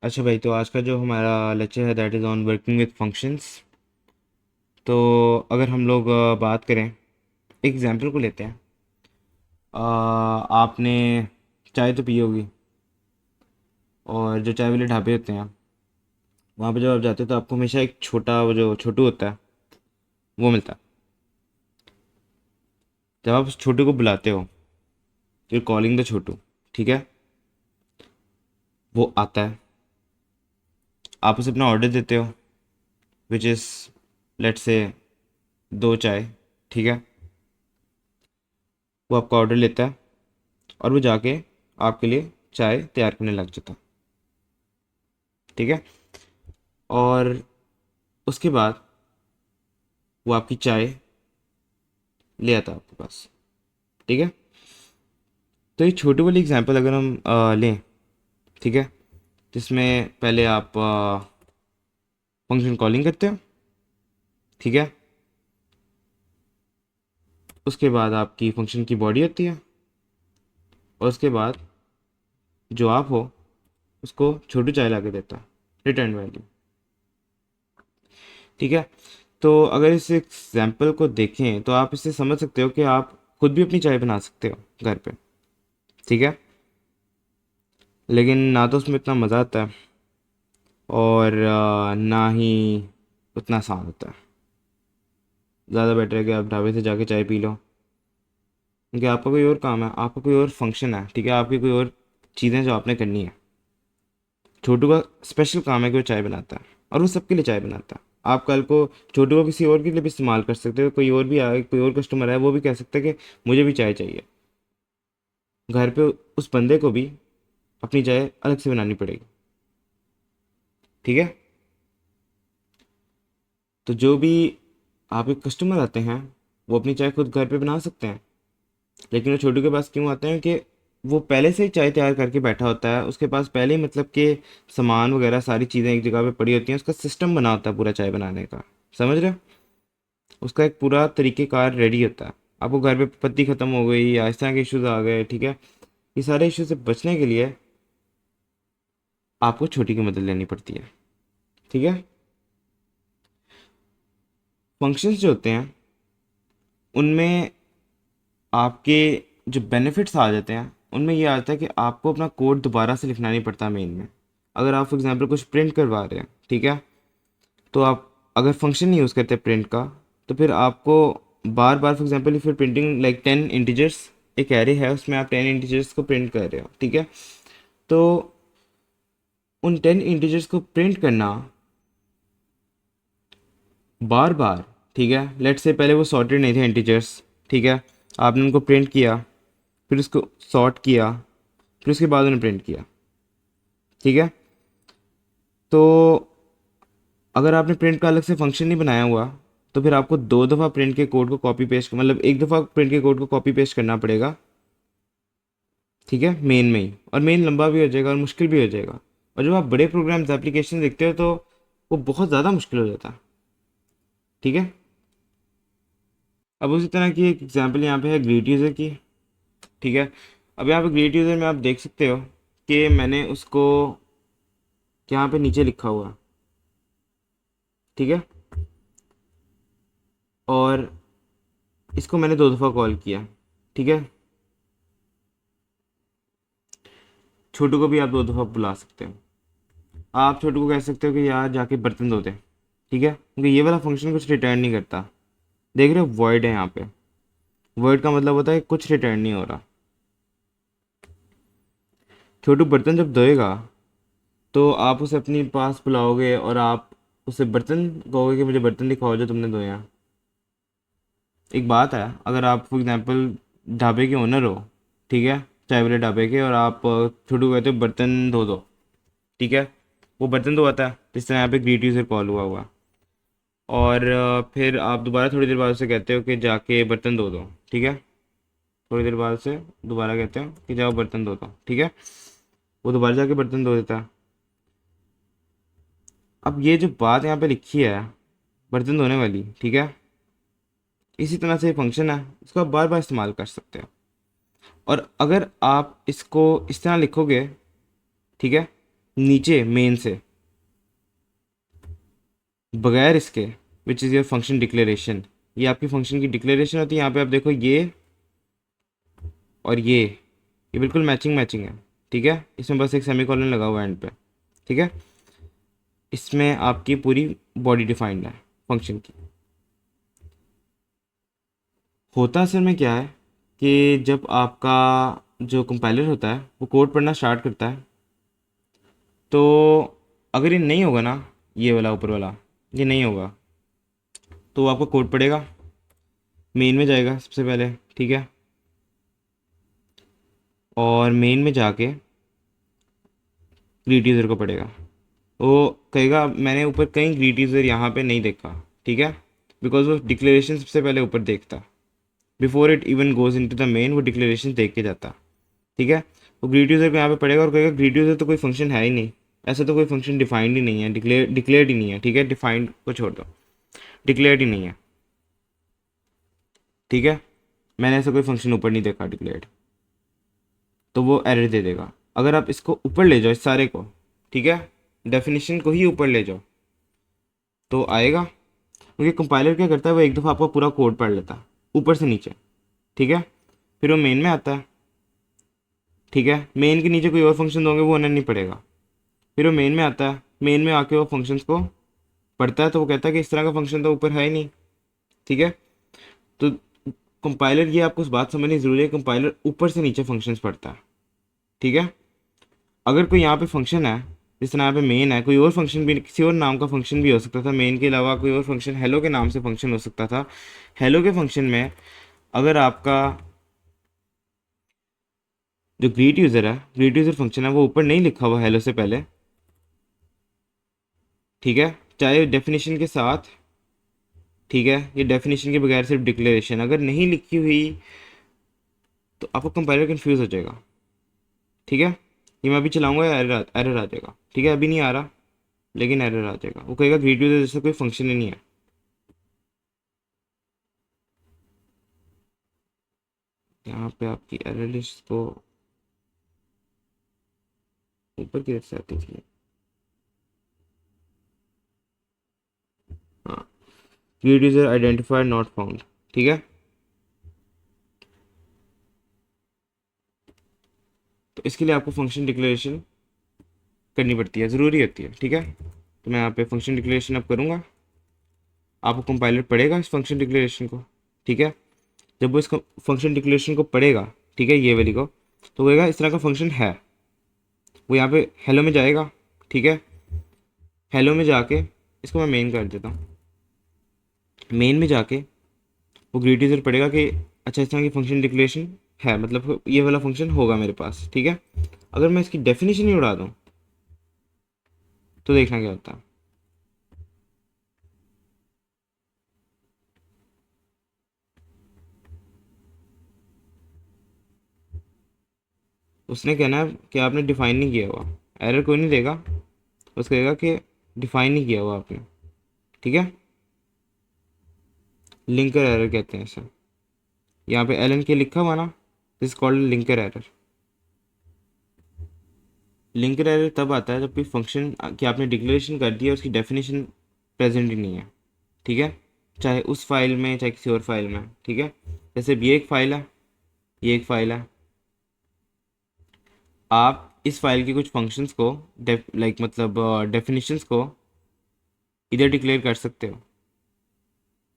अच्छा भाई, तो आज का जो हमारा लेक्चर है that is on working with functions. तो अगर हम लोग बात करें, एग्जाम्पल को लेते हैं। आपने चाय तो पी होगी, और जो चाय वाले ढाबे होते हैं वहाँ पे जब आप जाते हो तो आपको हमेशा एक छोटा, वो जो छोटू होता है, वो मिलता है। जब आप उस छोटू को बुलाते हो, यू कॉलिंग द छोटू, ठीक है। वो आता है, आप उसे अपना ऑर्डर देते हो, विच इज़ लेट से 2 चाय, ठीक है। वो आपका ऑर्डर लेता है और वो जाके आपके लिए चाय तैयार करने लग जाता है, ठीक है। और उसके बाद वो आपकी चाय ले आता है आपके पास, ठीक है। तो ये छोटी वाली एग्जांपल अगर हम लें, ठीक है, जिसमें पहले आप फंक्शन कॉलिंग करते हो, ठीक है। उसके बाद आपकी फंक्शन की बॉडी होती है, और उसके बाद जो आप हो उसको छोटू चाय ला के देता है, रिटर्न वैल्यू, ठीक है। तो अगर इस एग्जांपल को देखें तो आप इससे समझ सकते हो कि आप खुद भी अपनी चाय बना सकते हो घर पे, ठीक है। लेकिन ना तो उसमें इतना मज़ा आता है, और ना ही उतना आसान होता है। ज़्यादा बेटर है कि आप ढाबे से जाके चाय पी लो, क्योंकि आपका कोई और काम है, आपका कोई और फंक्शन है, ठीक है, आपकी कोई और चीज़ें जो आपने करनी है। छोटू का स्पेशल काम है कि वो चाय बनाता है, और वो सबके लिए चाय बनाता है। आप कल को छोटू को किसी और के लिए भी इस्तेमाल कर सकते हो। कोई और भी आए, कोई और कस्टमर है, वो भी कह सकता है कि मुझे भी चाय चाहिए। घर पे उस बंदे को भी अपनी चाय अलग से बनानी पड़ेगी, ठीक है। तो जो भी आपके कस्टमर आते हैं वो अपनी चाय खुद घर पे बना सकते हैं, लेकिन वो छोटू के पास क्यों आते हैं कि वो पहले से ही चाय तैयार करके बैठा होता है, उसके पास पहले ही मतलब कि सामान वगैरह सारी चीज़ें एक जगह पे पड़ी होती हैं, उसका सिस्टम बना होता है पूरा चाय बनाने का, समझ रहे हो। उसका एक पूरा तरीक़ेकार रेडी होता है। आपको घर पे पत्ती ख़त्म हो गई या इस तरह के इश्यूज आ गए, ठीक है, ये सारे इश्यू से बचने के लिए आपको छोटी की मदद लेनी पड़ती है, ठीक है। फंक्शंस जो होते हैं उनमें आपके जो बेनिफिट्स आ जाते हैं, उनमें ये आता है कि आपको अपना कोड दोबारा से लिखना नहीं पड़ता मेन में। अगर आप फॉर एग्जांपल कुछ प्रिंट करवा रहे हैं, ठीक है, तो आप अगर फंक्शन नहीं यूज़ करते प्रिंट का, तो फिर आपको बार बार for example if you printing like 10 integers, एक एरे है उसमें आप 10 इंटीजर्स को प्रिंट कर रहे हो, ठीक है। तो उन 10 इंटीजर्स को प्रिंट करना बार बार, ठीक है, लेट से पहले वो सॉर्टेड नहीं थे इंटीजर्स, ठीक है, आपने उनको प्रिंट किया, फिर उसको सॉर्ट किया, फिर उसके बाद उन्हें प्रिंट किया, ठीक है। तो अगर आपने प्रिंट का अलग से फंक्शन नहीं बनाया हुआ, तो फिर आपको 2 दफ़ा प्रिंट के कोड को कॉपी पेस्ट, मतलब एक दफ़ा प्रिंट के कोड को कॉपी पेस्ट करना पड़ेगा, ठीक है, मेन में ही। और मेन लंबा भी हो जाएगा और मुश्किल भी हो जाएगा। और जब आप बड़े प्रोग्राम्स एप्लीकेशन देखते हो तो वो बहुत ज़्यादा मुश्किल हो जाता है, ठीक है। अब उसी तरह की एक एग्जांपल यहाँ पे है ग्रीट यूज़र की, ठीक है। अब यहाँ पे ग्रीट यूज़र में आप देख सकते हो कि मैंने उसको यहाँ पे नीचे लिखा हुआ है, ठीक है। और इसको मैंने 2 दफ़ा कॉल किया, ठीक है। छोटू को भी आप 2 दफ़ा बुला सकते हो। आप छोटू को कह सकते हो कि यार जाके बर्तन धो दे, ठीक है, क्योंकि ये वाला फंक्शन कुछ रिटर्न नहीं करता। देख रहे हो वॉइड है यहाँ पे। वॉइड का मतलब होता है कि कुछ रिटर्न नहीं हो रहा। छोटू बर्तन जब धोएगा तो आप उसे अपने पास बुलाओगे और आप उसे बर्तन कहोगे कि मुझे बर्तन दिखाओ जो तुमने धोया। एक बात है, अगर आप फॉर एग्जांपल ढाबे के ओनर हो, ठीक है, चाय वाले ढाबे के, और आप छोटू को कहते हो बर्तन धो दो, ठीक है, वो बर्तन धोता है, जिस तरह यहाँ पे ग्रीट यूजर कॉल हुआ। और फिर आप दोबारा थोड़ी देर बाद उसे कहते हो कि जाके बर्तन धो दो, ठीक है। थोड़ी देर बाद से दोबारा कहते हो कि जाओ बर्तन धो दो, ठीक है। वो दोबारा जाके बर्तन धो देता है। अब ये जो बात यहाँ पे लिखी है बर्तन धोने वाली, ठीक है, इसी तरह से फंक्शन है, इसको आप बार बार इस्तेमाल कर सकते हो। और अगर आप इसको इस तरह लिखोगे, ठीक है, नीचे मेन से, बगैर इसके, which is your function declaration. ये आपकी फंक्शन की डिक्लेरेशन होती है। यहाँ पे आप देखो ये और ये बिल्कुल मैचिंग मैचिंग है, ठीक है। इसमें बस एक सेमीकोलन लगा हुआ है एंड पे, ठीक है। इसमें आपकी पूरी बॉडी डिफाइंड है फंक्शन की। होता असल में क्या है कि जब आपका जो कंपाइलर होता है वो कोड पढ़ना स्टार्ट करता है, तो अगर ये नहीं होगा ना, ये वाला ऊपर वाला ये नहीं होगा, तो वो आपका कोड पढ़ेगा, मेन में जाएगा सबसे पहले, ठीक है। और मेन में जाके ग्रीट यूज़र को पढ़ेगा। वो कहेगा मैंने ऊपर कहीं ग्रीट यूज़र यहाँ पे नहीं देखा, ठीक है, बिकॉज वो डिक्लेरेशन सबसे पहले ऊपर देखता, before it even goes into the main, वो डिक्लेरेशन देख के जाता, ठीक है। वो ग्रीट यूज़र को यहाँ पे पढ़ेगा और कहेगा ग्रीट यूज़र तो कोई फंक्शन है ही नहीं, ऐसा तो कोई फंक्शन डिफाइंड ही नहीं है, डिक्लेयर्ड ही नहीं है, ठीक है। डिफाइंड को छोड़ दो, डिक्लेयर्ड ही नहीं है, ठीक है। मैंने ऐसा कोई फंक्शन ऊपर नहीं देखा डिक्लेयर्ड, तो वो एरर दे देगा। अगर आप इसको ऊपर ले जाओ, इस सारे को, ठीक है, डेफिनेशन को ही ऊपर ले जाओ, तो आएगा। क्योंकि कंपाइलर क्या करता है, वो एक दफ़ा आपका पूरा कोड पढ़ लेता है ऊपर से नीचे, ठीक है। फिर वो मेन में आता है, ठीक है। मेन के नीचे कोई और फंक्शन होंगे वो उन्हें नहीं पड़ेगा। फिर वो मेन में आता है, मेन में आके वो फंक्शंस को पढ़ता है, तो वो कहता है कि इस तरह का फंक्शन तो ऊपर है ही नहीं, ठीक है। तो कंपाइलर, ये आपको उस बात समझनी ज़रूरी है, कंपाइलर ऊपर से नीचे फंक्शंस पढ़ता है, ठीक है। अगर कोई यहाँ पे फंक्शन है, जिस तरह यहाँ पे मेन है, कोई और फंक्शन भी, किसी और नाम का फंक्शन भी हो सकता था, मेन के अलावा कोई और फंक्शन हेलो के नाम से फंक्शन हो सकता था। हेलो के फंक्शन में अगर आपका जो ग्रीट यूज़र है, ग्रीट यूज़र फंक्शन है, वो ऊपर नहीं लिखा हुआ हेलो से पहले, ठीक है, चाहे डेफिनेशन के साथ, ठीक है, ये डेफिनेशन के बगैर सिर्फ डिक्लेरेशन अगर नहीं लिखी हुई, तो आपको कंपाइलर कंफ्यूज हो जाएगा, ठीक है। ये मैं अभी चलाऊंगा, एरर एरर आ जाएगा, ठीक है। अभी नहीं आ रहा, लेकिन एरर आ जाएगा, वो कहेगा ग्रीट यूज़र जैसा कोई फंक्शन ही नहीं है। यहाँ पे आपकी एरर लिस्ट तो ऊपर की तरफ से आती थी, हाँ, greet user identifier not found, ठीक है। तो इसके लिए आपको फंक्शन डिक्लेरेशन करनी पड़ती है, ज़रूरी होती है, ठीक है। तो मैं यहाँ पे फंक्शन डिक्लेरेशन अब करूँगा, आपको कंपाइलर पढ़ेगा इस फंक्शन डिक्लेरेशन को, ठीक है। जब वो इस फंक्शन डिक्लेरेशन को पढ़ेगा, ठीक है, ये वाली को, तो कहेगा इस तरह का फंक्शन है, वो यहाँ पे हेलो में जाएगा, ठीक है। हेलो में जाके इसको मैं मेन कर देता हूँ, मेन में जाके वो ग्रीट यूज़र पढ़ेगा कि अच्छा इस तरह की फंक्शन डिक्लेरेशन है, मतलब ये वाला फंक्शन होगा मेरे पास, ठीक है। अगर मैं इसकी डेफिनेशन ही उड़ा दूँ, तो देखना क्या होता है। उसने कहना है कि आपने डिफाइन नहीं किया हुआ, एरर कोई नहीं देगा, बस कहेगा कि डिफाइन नहीं किया हुआ आपने, ठीक है। लिंकर एरर कहते हैं इसे। यहाँ पे एल एन के लिखा हुआ ना, this called linker error. Linker error तब आता है जब कोई फंक्शन कि आपने डिक्लेरेशन कर दिया, उसकी डेफिनेशन प्रेजेंट ही नहीं है, ठीक है, चाहे उस फाइल में चाहे किसी और फाइल में, ठीक है। जैसे ये एक फाइल है, ये एक फाइल है, आप इस फाइल के कुछ फंक्शंस को लाइक मतलब डेफिनेशंस को इधर डिक्लेयर कर सकते हो,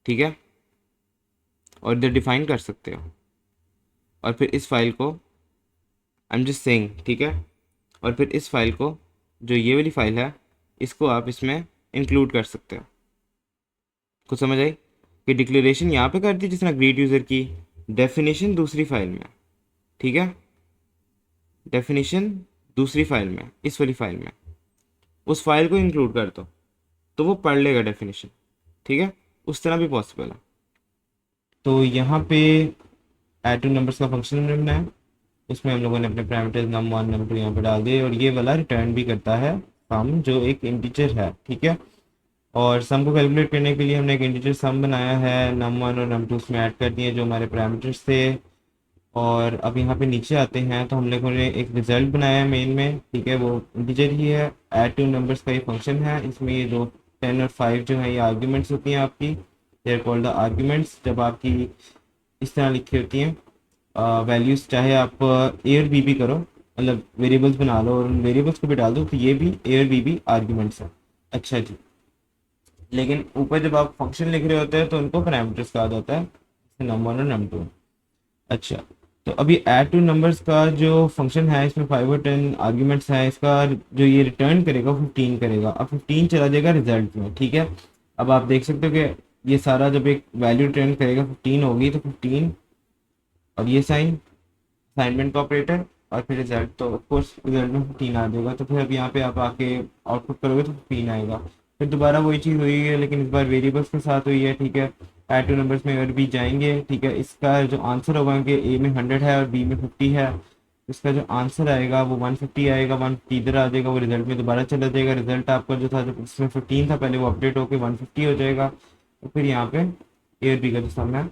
ठीक है, और इधर डिफाइन कर सकते हो, और फिर इस फाइल को, आई एम जस्ट सेइंग, ठीक है, और फिर इस फाइल को, जो ये वाली फाइल है, इसको आप इसमें इंक्लूड कर सकते हो। कुछ समझ आई कि डिक्लेरेशन यहाँ पे कर दी जिस तरह ग्रीट यूज़र की, डेफिनेशन दूसरी फाइल में, ठीक है, डेफिनेशन दूसरी फाइल में, इस वाली फाइल में, उस फाइल को इंक्लूड कर दो, तो वो पढ़ लेगा डेफिनेशन, ठीक है। उस तरह भी पॉसिबल है। तो यहाँ पे ऐड टू नंबर्स का फंक्शन हमने बनाया, उसमें हम लोगों ने अपने parameters num one num two यहाँ पे डाल दिए, और ये वाला रिटर्न भी करता है सम, जो एक इंटीजर है, ठीक है। और सम को कैलकुलेट करने के लिए हमने एक इंटीजर सम बनाया है, नम वन और नम टू उसमें ऐड कर दिए जो हमारे पैरामीटर्स थे, और अब यहाँ पे नीचे आते हैं तो हम लोगों ने एक रिजल्ट बनाया है मेन में, ठीक है, वो इंटीजर ही है। ऐड टू नंबर्स का ये फंक्शन है, इसमें ये दो 10 और 5 जो है ये आर्ग्यूमेंट्स होती हैं आपकी, they are called the arguments. जब आपकी इस तरह लिखी होती हैं वैल्यूज़, चाहे आप ए और बी भी करो, मतलब वेरिएबल्स बना लो और उन वेरिएबल्स को भी डाल दो, तो ये भी ए और बी भी आर्ग्यूमेंट्स हैं। अच्छा जी, लेकिन ऊपर जब आप फंक्शन लिख रहे होते हैं तो उनको पैरामीटर्स कहा जाता है, नम वन और नम टू। अच्छा, तो अभी ऐड टू नंबर्स का जो फंक्शन है इसमें 5 और 10 आर्ग्यूमेंट्स हैं, इसका जो ये रिटर्न करेगा 15 करेगा। अब 15 चला जाएगा रिजल्ट में, ठीक है। अब आप देख सकते हो कि ये सारा जब एक वैल्यू रिटर्न करेगा 15 होगी, तो 15 और ये साइन, असाइनमेंट का ऑपरेटर, और फिर रिजल्ट, तो ऑफकोर्स रिजल्ट में 15 आ जाएगा। तो फिर अब यहाँ पे आप आके आउटपुट करोगे तो 15 आएगा। फिर दोबारा वही चीज़ हुई है, लेकिन इस बार वेरिएबल्स के साथ हुई है, ठीक है। ऐड टू नंबर्स में अगर भी जाएंगे, ठीक है, इसका जो आंसर होगा कि ए में 100 है और बी में 50 है, इसका जो आंसर आएगा वो 150 आएगा। 150 इधर आ जाएगा, वो रिजल्ट में दोबारा चला जाएगा। रिजल्ट आपका जो था, जो इसमें 15 था पहले, वो अपडेट होकर 150 हो जाएगा। तो फिर यहाँ पे ए और बी का जो सम है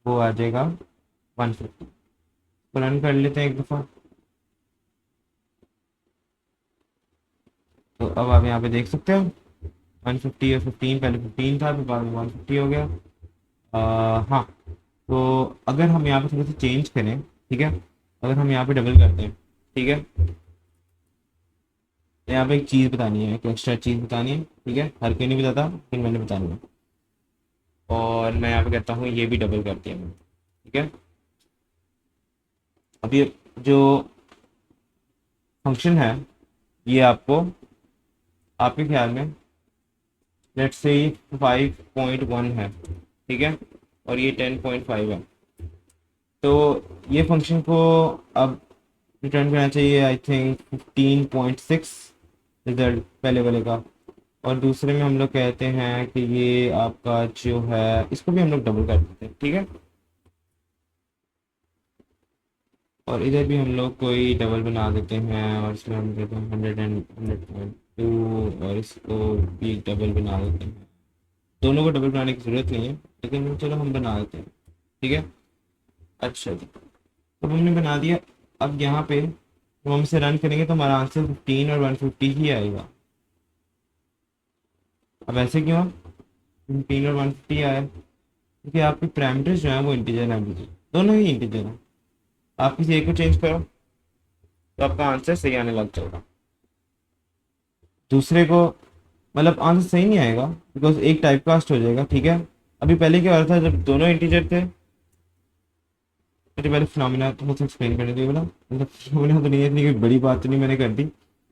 वो आ जाएगा 150। तो रन कर लेते हैं एक दफ़ा। तो अब आप यहाँ पे देख सकते हो 150 और 15, पहले 15 था फिर बाद में 150 हो गया। हाँ, तो अगर हम यहाँ पे थोड़ा सा चेंज करें, ठीक है, अगर हम यहाँ पे डबल करते हैं, ठीक है, तो यहाँ पे एक चीज़ बतानी है, एक एक्स्ट्रा चीज़ बतानी है, ठीक है, हर कोई नहीं बताता लेकिन मैंने बतानी है। और मैं यहाँ पे कहता हूँ ये भी डबल कर दिया मैंने, ठीक है। अभी जो फंक्शन है ये आपको, आपके ख्याल में लेट्स से 5.1 है, ठीक है, और ये 10.5 है। तो ये फंक्शन को अब रिटर्न करना चाहिए आई थिंक 15.6 रिजल्ट पहले वाले का। और दूसरे में हम लोग कहते हैं कि ये आपका जो है, इसको भी हम लोग डबल कर देते हैं, ठीक है। और इधर भी हम लोग कोई डबल बना देते हैं और इसमें हम देते हैं 100 और इसको भी डबल बना देते हैं। दोनों को डबल बनाने की ज़रूरत नहीं है, लेकिन चलो हम बना देते हैं, ठीक है। अच्छा जी, तो हमने बना दिया। अब यहाँ पे जब हम इसे रन करेंगे तो हमारा आंसर 15 और 150 ही आएगा। अब ऐसे क्यों 15 और 150 आया? क्योंकि आपके पैरामीटर्स जो हैं वो इंटीजर हैं, मुझे दोनों ही इंटीजर हैं। आप किसी एक को चेंज करो तो आपका आंसर सही आने लग जाएगा, दूसरे को मतलब आंसर सही नहीं आएगा, बिकॉज एक टाइप कास्ट हो जाएगा, ठीक है। अभी पहले क्या हो रहा था, जब दोनों इंटीजर थे, मुझे पहले फिनोमिना तो मुझे एक्सप्लेन करने दो बोला, मतलब फिनोमिना तो नहीं है, इतनी कोई बड़ी बात तो नहीं मैंने कर दी,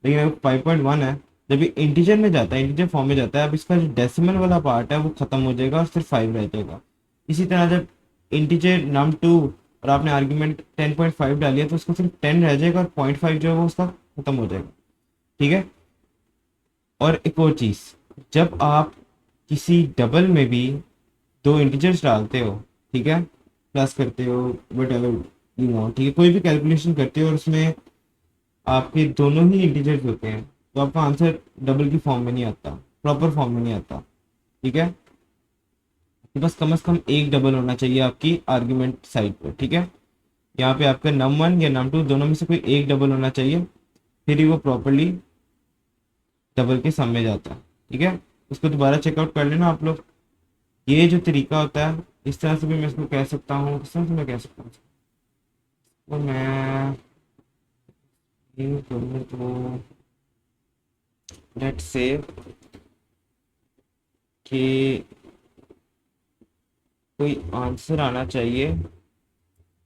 लेकिन अब 5.1 है, जब ये इंटीजर में जाता है, इंटीजर फॉर्म में जाता है, अब इसका जो डेसिमल वाला पार्ट है वो खत्म हो जाएगा और सिर्फ 5 रह जाएगा। इसी तरह जब इंटीजर नम 2 और आपने आर्ग्यूमेंट 10.5 डाली तो उसको सिर्फ 10 रह जाएगा और 0.5 जो है वो उसका खत्म हो जाएगा, ठीक है। और एक और चीज़, जब आप किसी डबल में भी दो इंटीजर्स डालते हो, ठीक है, प्लस करते हो, वट एवर यू वांट, ठीक है, कोई भी कैलकुलेशन करते हो और उसमें आपके दोनों ही इंटीजर्स होते हैं, तो आपका आंसर डबल की फॉर्म में नहीं आता, प्रॉपर फॉर्म में नहीं आता, ठीक है। तो बस कम से कम एक डबल होना चाहिए आपकी आर्ग्यूमेंट साइड पर, ठीक है। यहाँ पे आपका नम वन या नम टू दोनों में से कोई एक डबल होना चाहिए, फिर ही वो प्रॉपरली डबल के सामने जाता है, ठीक है। उसको दोबारा चेकआउट कर लेना आप लोग। ये जो तरीका होता है, इस तरह से भी मैं इसको कह सकता हूँ, किस तरह से मैं कह सकता हूँ, तो मैं ये करूँ तो लेट्स से कि कोई आंसर आना चाहिए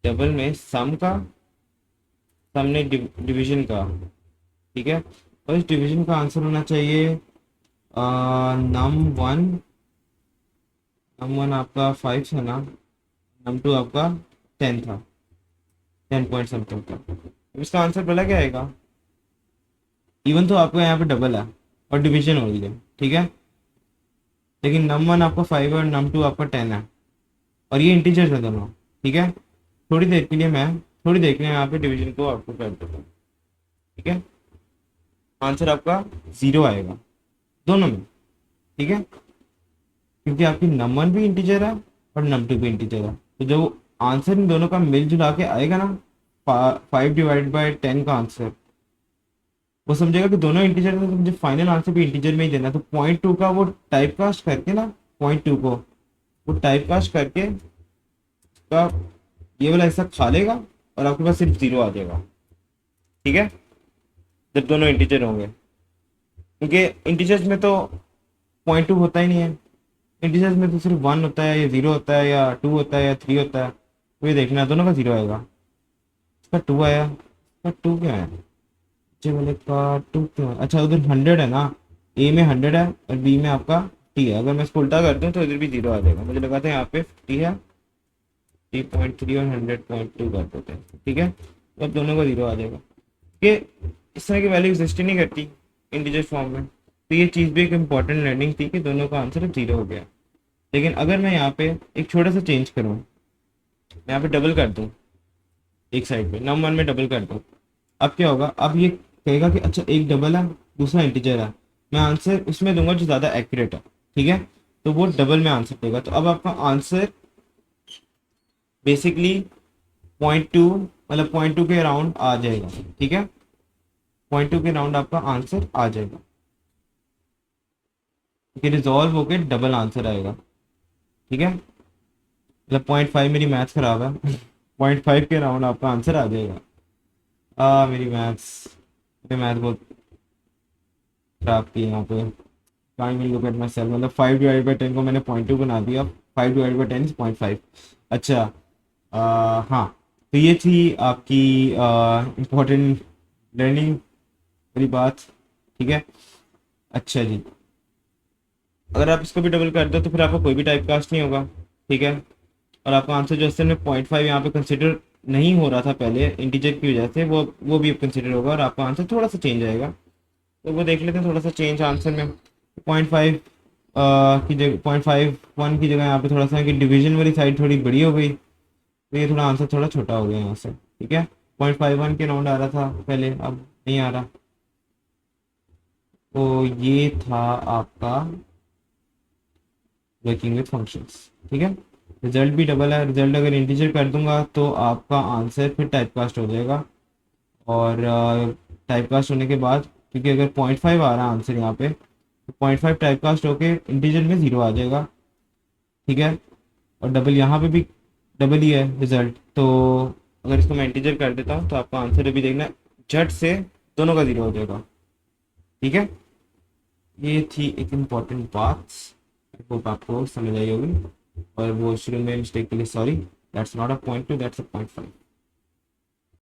डबल में सम का, सामने डिवीजन का, ठीक है। और इस डिवीजन का आंसर होना चाहिए नम वन, नम वन आपका 5 था ना, नम टू आपका 10 था, 10 पॉइंट समथिंग था। अब इसका आंसर पहला क्या आएगा, इवन तो आपका यहाँ पे डबल है और डिवीजन हो रही है, ठीक है, लेकिन नम वन आपका 5 और नम टू आपका 10 है और ये इंटीजर्स है दोनों, ठीक है। थोड़ी देर के लिए यहाँ पे डिवीजन को आउटपुट कर देता हूँ, ठीक है। आंसर आपका 0 आएगा दोनों में, ठीक है, क्योंकि आपकी नम वन भी इंटीजर है और नम टू भी इंटीजर है। तो जो आंसर इन दोनों का मिल जुला के आएगा ना, 5/10 का आंसर, वो समझेगा कि दोनों इंटीजर में, तो मुझे फाइनल आंसर भी इंटीजर में ही देना है। तो 0.2 का वो टाइप कास्ट करके ना, 0.2 को वो टाइप कास्ट करके का ये वाला हिस्सा खा लेगा और आपके पास सिर्फ 0 आ जाएगा। ठीक है, जब दोनों इंटीजर होंगे, क्योंकि इंटीजर्स में तो 0.2 होता ही नहीं है, इंटीजर्स में तो सिर्फ 1 होता है या 0 होता है या 2 होता है या 3 होता है। तो ये देखना दोनों का 0 आएगा। इसका 2 आया, इसका 2 क्या है, बच्चे वाले का 2 क्यों है? अच्छा उधर 100 है ना, ए में 100 है और बी में आपका टी है। अगर मैं इसको उल्टा कर दूं तो इधर भी 0 आ जाएगा। मुझे लगा था यहाँ पे 50 है, 3.3 और 100.2 कर देते हैं। ठीक है, तो अब दोनों का 0 आ जाएगा। ये इस तरह की वैल्यू एग्जिस्ट ही नहीं करती इंटीजर फॉर्म में। तो ये चीज़ भी एक इम्पॉर्टेंट लर्निंग थी कि दोनों का आंसर अब 0 हो गया। लेकिन अगर मैं यहाँ पे एक छोटा सा चेंज करूँ, मैं यहाँ पे डबल कर दूँ, एक साइड पे नम 1 में डबल कर दूँ, अब क्या होगा, अब ये कहेगा कि अच्छा एक डबल है दूसरा इंटीजर है, मैं आंसर उसमें दूंगा जो ज़्यादा एक्यूरेट है। ठीक है, तो वो डबल में आंसर देगा। तो अब आपका आंसर बेसिकली 0.2, मतलब 0.2 के अराउंड आ जाएगा। ठीक है, 0.2 के अराउंड आपका आंसर आ जाएगा, कि रिजॉल्व होके डबल आंसर आएगा। ठीक है, मतलब 0.5, मेरी मैथ्स खराब है 0.5 के अराउंड आपका आंसर आ जाएगा। मेरी मैथ बहुत खराब थी यहाँ पे। Kind will look at my self, मतलब 5/10 को मैंने 0.2 बना दिया, 5/10 इज 0.5। अच्छा, हाँ, तो ये थी आपकी इम्पोर्टेंट लर्निंग वाली बात। ठीक है, अच्छा जी, अगर आप इसको भी डबल कर दो तो फिर आपका कोई भी टाइप कास्ट नहीं होगा। ठीक है, और आपका आंसर जो असल में 0.5 यहाँ पे कंसिडर नहीं हो रहा था पहले इंटीजर की वजह से, वो भी अब कंसिडर होगा और आपका आंसर थोड़ा सा चेंज आएगा। तो वो देख लेते हैं, थोड़ा सा चेंज आंसर में 0.5 की जगह 0.51 की जगह यहाँ पे थोड़ा सा कि डिवीजन वाली साइड थोड़ी बड़ी हो गई, तो ये थोड़ा आंसर थोड़ा छोटा हो गया यहाँ से। ठीक है, 0.51 के राउंड आ रहा था पहले, अब नहीं आ रहा। तो ये था आपका वर्किंग विद फंक्शंस। ठीक है, रिजल्ट भी डबल है, रिजल्ट अगर इंटीजर कर दूंगा तो आपका आंसर फिर टाइप कास्ट हो जाएगा। और टाइप कास्ट होने के बाद, क्योंकि अगर 0.5 आ रहा है आंसर यहाँ पे, तो 0.5 टाइप कास्ट होके इंटीजर में 0 आ जाएगा। ठीक है, और डबल यहाँ पे भी डबल ही है रिजल्ट, तो अगर इसको मैं इंटीजर कर देता हूँ तो आपका आंसर अभी देखना झट से दोनों का 0 हो जाएगा। ठीक है, ये थी एक इम्पॉर्टेंट बात, आई होप आपको समझ आई होगी। और वो शुरू में मिस्टेक के लिए sorry, that's not a 0.2, that's a 0.5।